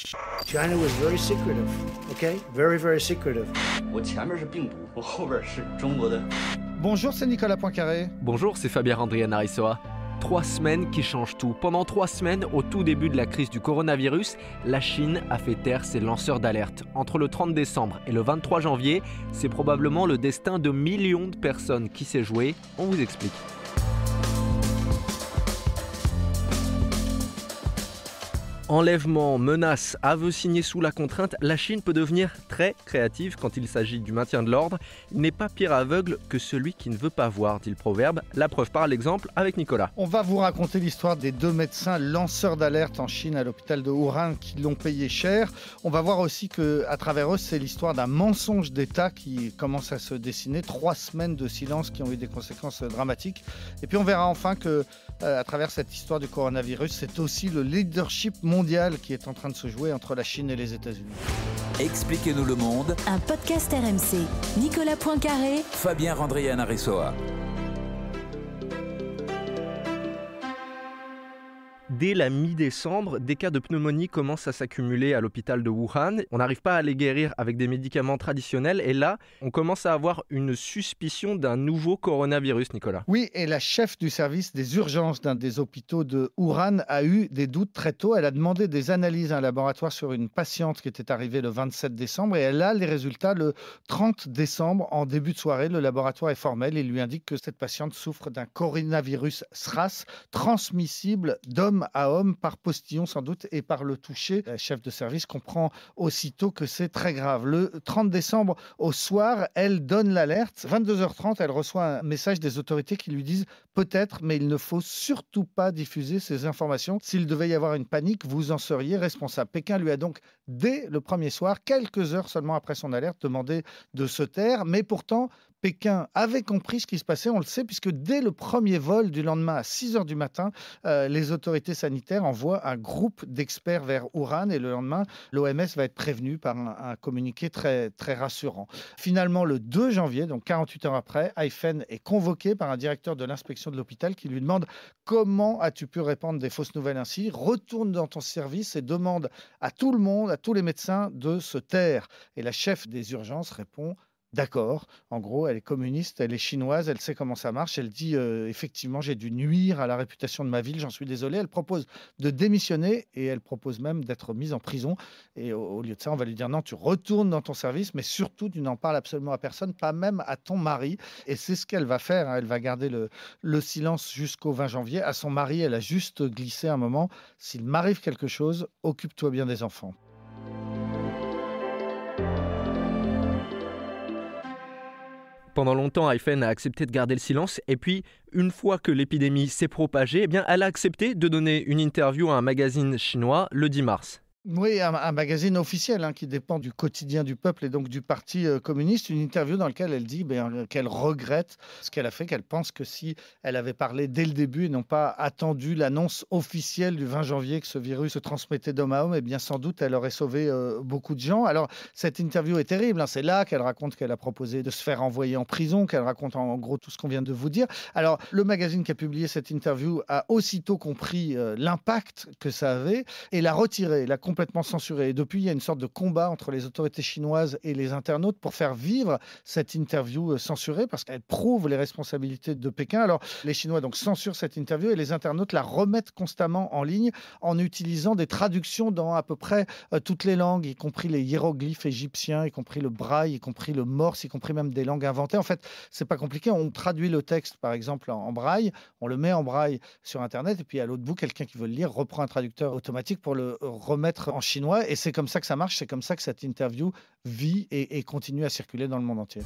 China was very secretive, okay? Very, very secretive. Bonjour, c'est Nicolas Poincaré. Bonjour, c'est Fabien Andrian-Arissoa. 3 semaines qui changent tout. Pendant 3 semaines, au tout début de la crise du coronavirus, la Chine a fait taire ses lanceurs d'alerte. Entre le 30 décembre et le 23 janvier, c'est probablement le destin de millions de personnes qui s'est joué. On vous explique. Enlèvement, menaces, aveux signés sous la contrainte, la Chine peut devenir très créative quand il s'agit du maintien de l'ordre. Il n'est pas pire aveugle que celui qui ne veut pas voir, dit le proverbe. La preuve par l'exemple avec Nicolas. On va vous raconter l'histoire des 2 médecins lanceurs d'alerte en Chine à l'hôpital de Wuhan qui l'ont payé cher. On va voir aussi qu'à travers eux, c'est l'histoire d'un mensonge d'État qui commence à se dessiner. 3 semaines de silence qui ont eu des conséquences dramatiques. Et puis on verra enfin que à travers cette histoire du coronavirus, c'est aussi le leadership mondial qui est en train de se jouer entre la Chine et les États-Unis. Expliquez-nous le monde. Un podcast RMC. Nicolas Poincaré. Fabien Andrian-Arissoa. Dès la mi-décembre, des cas de pneumonie commencent à s'accumuler à l'hôpital de Wuhan. On n'arrive pas à les guérir avec des médicaments traditionnels et là, on commence à avoir une suspicion d'un nouveau coronavirus, Nicolas. Oui, et la chef du service des urgences d'un des hôpitaux de Wuhan a eu des doutes très tôt. Elle a demandé des analyses à un laboratoire sur une patiente qui était arrivée le 27 décembre et elle a les résultats le 30 décembre. En début de soirée, le laboratoire est formel et lui indique que cette patiente souffre d'un coronavirus SRAS transmissible d'homme à homme par postillon sans doute et par le toucher. La chef de service comprend aussitôt que c'est très grave. Le 30 décembre au soir, elle donne l'alerte. 22h30, elle reçoit un message des autorités qui lui disent peut-être, mais il ne faut surtout pas diffuser ces informations. S'il devait y avoir une panique, vous en seriez responsable. Pékin lui a donc, dès le premier soir, quelques heures seulement après son alerte, demandé de se taire. Mais pourtant, Pékin avait compris ce qui se passait, on le sait, puisque dès le premier vol du lendemain à 6h du matin, les autorités sanitaires envoient un groupe d'experts vers Wuhan et le lendemain, l'OMS va être prévenue par un communiqué très, très rassurant. Finalement, le 2 janvier, donc 48 heures après, Haifen est convoqué par un directeur de l'inspection de l'hôpital qui lui demande « Comment as-tu pu répandre des fausses nouvelles ainsi ? Retourne dans ton service et demande à tout le monde, à tous les médecins de se taire. » Et la chef des urgences répond « D'accord, en gros, elle est communiste, elle est chinoise, elle sait comment ça marche. Elle dit effectivement, j'ai dû nuire à la réputation de ma ville, j'en suis désolée. Elle propose de démissionner et elle propose même d'être mise en prison. Et au lieu de ça, on va lui dire non, tu retournes dans ton service, mais surtout, tu n'en parles absolument à personne, pas même à ton mari. Et c'est ce qu'elle va faire. Hein. Elle va garder le silence jusqu'au 20 janvier. À son mari, elle a juste glissé un moment. S'il m'arrive quelque chose, occupe-toi bien des enfants. Pendant longtemps, Haifen a accepté de garder le silence et puis, une fois que l'épidémie s'est propagée, elle a accepté de donner une interview à un magazine chinois le 10 mars. Oui, un magazine officiel qui dépend du quotidien du peuple et donc du parti communiste. Une interview dans laquelle elle dit qu'elle regrette ce qu'elle a fait, qu'elle pense que si elle avait parlé dès le début et non pas attendu l'annonce officielle du 20 janvier que ce virus se transmettait d'homme à homme, eh bien sans doute elle aurait sauvé beaucoup de gens. Alors cette interview est terrible, c'est là qu'elle raconte qu'elle a proposé de se faire envoyer en prison, qu'elle raconte en gros tout ce qu'on vient de vous dire. Alors le magazine qui a publié cette interview a aussitôt compris l'impact que ça avait et l'a retiré, l'a complètement censuré. Et depuis, il y a une sorte de combat entre les autorités chinoises et les internautes pour faire vivre cette interview censurée parce qu'elle prouve les responsabilités de Pékin. Alors, les Chinois donc censurent cette interview et les internautes la remettent constamment en ligne en utilisant des traductions dans à peu près toutes les langues, y compris les hiéroglyphes égyptiens, y compris le braille, y compris le morse, y compris même des langues inventées. En fait, c'est pas compliqué. On traduit le texte, par exemple, en braille, on le met en braille sur Internet et puis à l'autre bout, quelqu'un qui veut le lire reprend un traducteur automatique pour le remettre en chinois et c'est comme ça que ça marche, c'est comme ça que cette interview vit et continue à circuler dans le monde entier.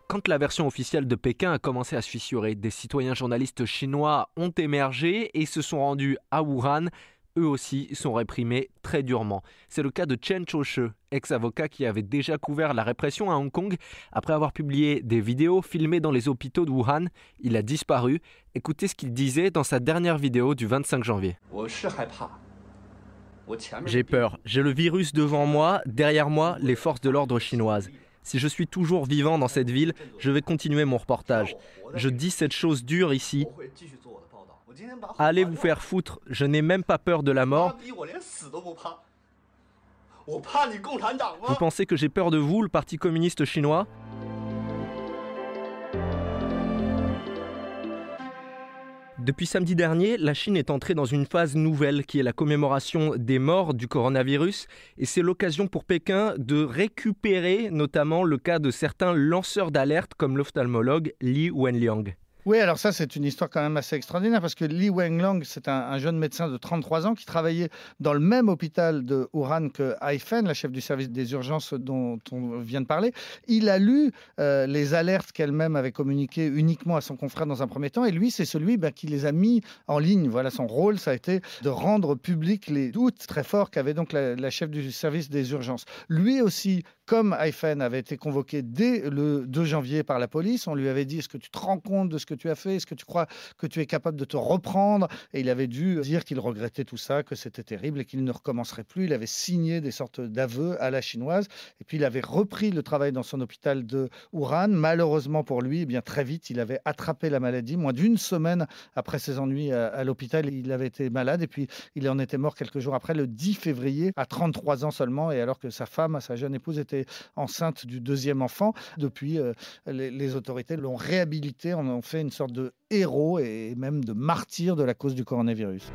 Quand la version officielle de Pékin a commencé à se fissurer, des citoyens journalistes chinois ont émergé et se sont rendus à Wuhan. Eux aussi sont réprimés très durement. C'est le cas de Chen Qiushi, ex-avocat qui avait déjà couvert la répression à Hong Kong. Après avoir publié des vidéos filmées dans les hôpitaux de Wuhan, il a disparu. Écoutez ce qu'il disait dans sa dernière vidéo du 25 janvier. J'ai peur, j'ai le virus devant moi, derrière moi, les forces de l'ordre chinoises. Si je suis toujours vivant dans cette ville, je vais continuer mon reportage. Je dis cette chose dure ici. Allez vous faire foutre, je n'ai même pas peur de la mort. Vous pensez que j'ai peur de vous, le Parti communiste chinois ? Depuis samedi dernier, la Chine est entrée dans une phase nouvelle qui est la commémoration des morts du coronavirus. Et c'est l'occasion pour Pékin de récupérer notamment le cas de certains lanceurs d'alerte comme l'ophtalmologue Li Wenliang. Oui, alors ça, c'est une histoire quand même assez extraordinaire parce que Li Wenliang, c'est un jeune médecin de 33 ans qui travaillait dans le même hôpital de Wuhan que Haifen, la chef du service des urgences dont on vient de parler. Il a lu les alertes qu'elle-même avait communiquées uniquement à son confrère dans un premier temps et lui, c'est celui qui les a mis en ligne. Voilà, son rôle, ça a été de rendre public les doutes très forts qu'avait donc la chef du service des urgences. Lui aussi, comme Haifen avait été convoqué dès le 2 janvier par la police, on lui avait dit « Est-ce que tu te rends compte de ce que tu as fait ? Est-ce que tu crois que tu es capable de te reprendre ?» Et il avait dû dire qu'il regrettait tout ça, que c'était terrible et qu'il ne recommencerait plus. Il avait signé des sortes d'aveux à la chinoise. Et puis il avait repris le travail dans son hôpital de Wuhan. Malheureusement pour lui, très vite, il avait attrapé la maladie. Moins d'une semaine après ses ennuis à l'hôpital, il avait été malade. Et puis il en était mort quelques jours après, le 10 février, à 33 ans seulement. Et alors que sa femme, sa jeune épouse, était enceinte du deuxième enfant. Depuis, les autorités l'ont réhabilité, en ont fait une sorte de héros et même de martyr de la cause du coronavirus.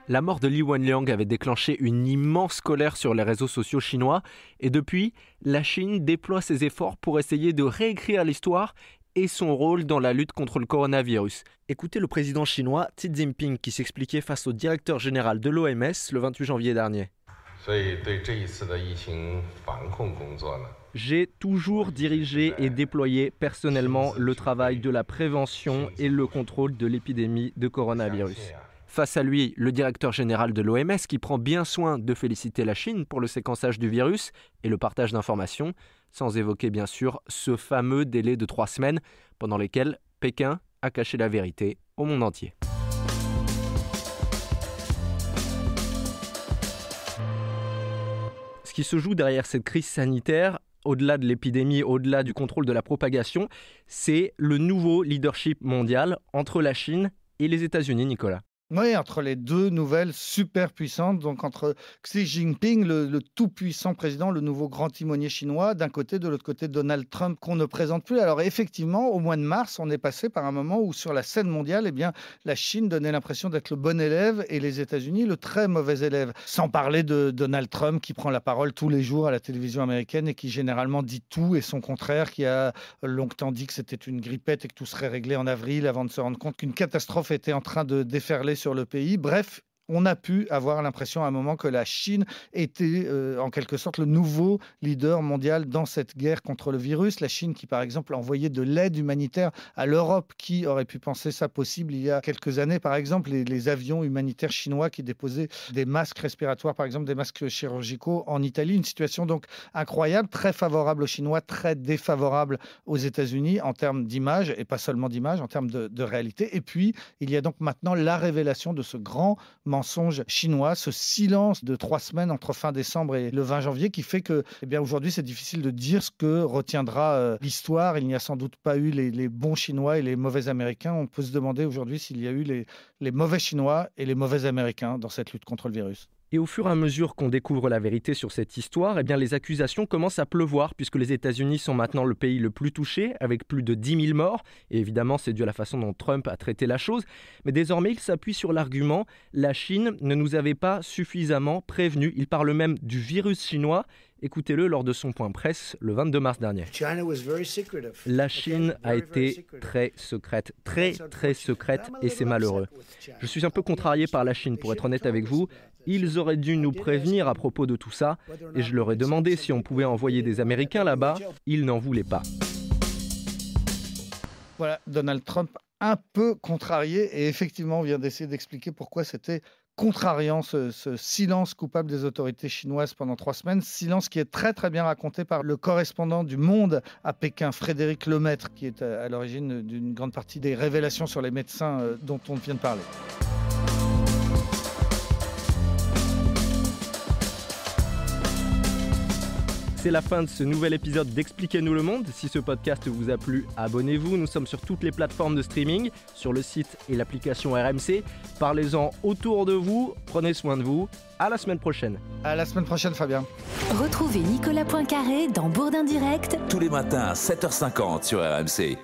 La mort de Li Wenliang avait déclenché une immense colère sur les réseaux sociaux chinois et depuis, la Chine déploie ses efforts pour essayer de réécrire l'histoire et son rôle dans la lutte contre le coronavirus. Écoutez le président chinois Xi Jinping qui s'expliquait face au directeur général de l'OMS le 28 janvier dernier. J'ai toujours dirigé et déployé personnellement le travail de la prévention et le contrôle de l'épidémie de coronavirus. Face à lui, le directeur général de l'OMS qui prend bien soin de féliciter la Chine pour le séquençage du virus et le partage d'informations, sans évoquer bien sûr ce fameux délai de 3 semaines pendant lesquels Pékin a caché la vérité au monde entier. Ce qui se joue derrière cette crise sanitaire, au-delà de l'épidémie, au-delà du contrôle de la propagation, c'est le nouveau leadership mondial entre la Chine et les États-Unis, Nicolas. Oui, entre les deux nouvelles super puissantes, donc entre Xi Jinping, le tout-puissant président, le nouveau grand timonier chinois, d'un côté, de l'autre côté, Donald Trump, qu'on ne présente plus. Alors effectivement, au mois de mars, on est passé par un moment où sur la scène mondiale, la Chine donnait l'impression d'être le bon élève et les États-Unis le très mauvais élève. Sans parler de Donald Trump qui prend la parole tous les jours à la télévision américaine et qui généralement dit tout et son contraire, qui a longtemps dit que c'était une grippette et que tout serait réglé en avril avant de se rendre compte qu'une catastrophe était en train de déferler sur le pays. Bref, on a pu avoir l'impression à un moment que la Chine était en quelque sorte le nouveau leader mondial dans cette guerre contre le virus. La Chine qui, par exemple, envoyait de l'aide humanitaire à l'Europe. Qui aurait pu penser ça possible il y a quelques années? Par exemple, les avions humanitaires chinois qui déposaient des masques respiratoires, par exemple des masques chirurgicaux en Italie. Une situation donc incroyable, très favorable aux Chinois, très défavorable aux États-Unis en termes d'image, et pas seulement d'image, en termes de réalité. Et puis, il y a donc maintenant la révélation de ce grand mensonge chinois, ce silence de 3 semaines entre fin décembre et le 20 janvier qui fait que aujourd'hui c'est difficile de dire ce que retiendra l'histoire. Il n'y a sans doute pas eu les bons Chinois et les mauvais Américains. On peut se demander aujourd'hui s'il y a eu les mauvais Chinois et les mauvais Américains dans cette lutte contre le virus. Et au fur et à mesure qu'on découvre la vérité sur cette histoire, les accusations commencent à pleuvoir puisque les États-Unis sont maintenant le pays le plus touché avec plus de 10 000 morts. Et évidemment, c'est dû à la façon dont Trump a traité la chose. Mais désormais, il s'appuie sur l'argument « la Chine ne nous avait pas suffisamment prévenus ». Il parle même du virus chinois. Écoutez-le lors de son point presse le 22 mars dernier. La Chine a été très secrète, très secrète et c'est malheureux. Je suis un peu contrarié par la Chine, pour être honnête avec vous. Ils auraient dû nous prévenir à propos de tout ça et je leur ai demandé si on pouvait envoyer des Américains là-bas. Ils n'en voulaient pas. Voilà, Donald Trump un peu contrarié et effectivement on vient d'essayer d'expliquer pourquoi c'était contrariant ce silence coupable des autorités chinoises pendant 3 semaines. Silence qui est très très bien raconté par le correspondant du Monde à Pékin, Frédéric Lemaître, qui est à l'origine d'une grande partie des révélations sur les médecins dont on vient de parler. C'est la fin de ce nouvel épisode d'Expliquez-nous le monde. Si ce podcast vous a plu, abonnez-vous. Nous sommes sur toutes les plateformes de streaming, sur le site et l'application RMC. Parlez-en autour de vous. Prenez soin de vous. À la semaine prochaine. À la semaine prochaine, Fabien. Retrouvez Nicolas Poincaré dans Bourdin Direct Tous les matins à 7h50 sur RMC.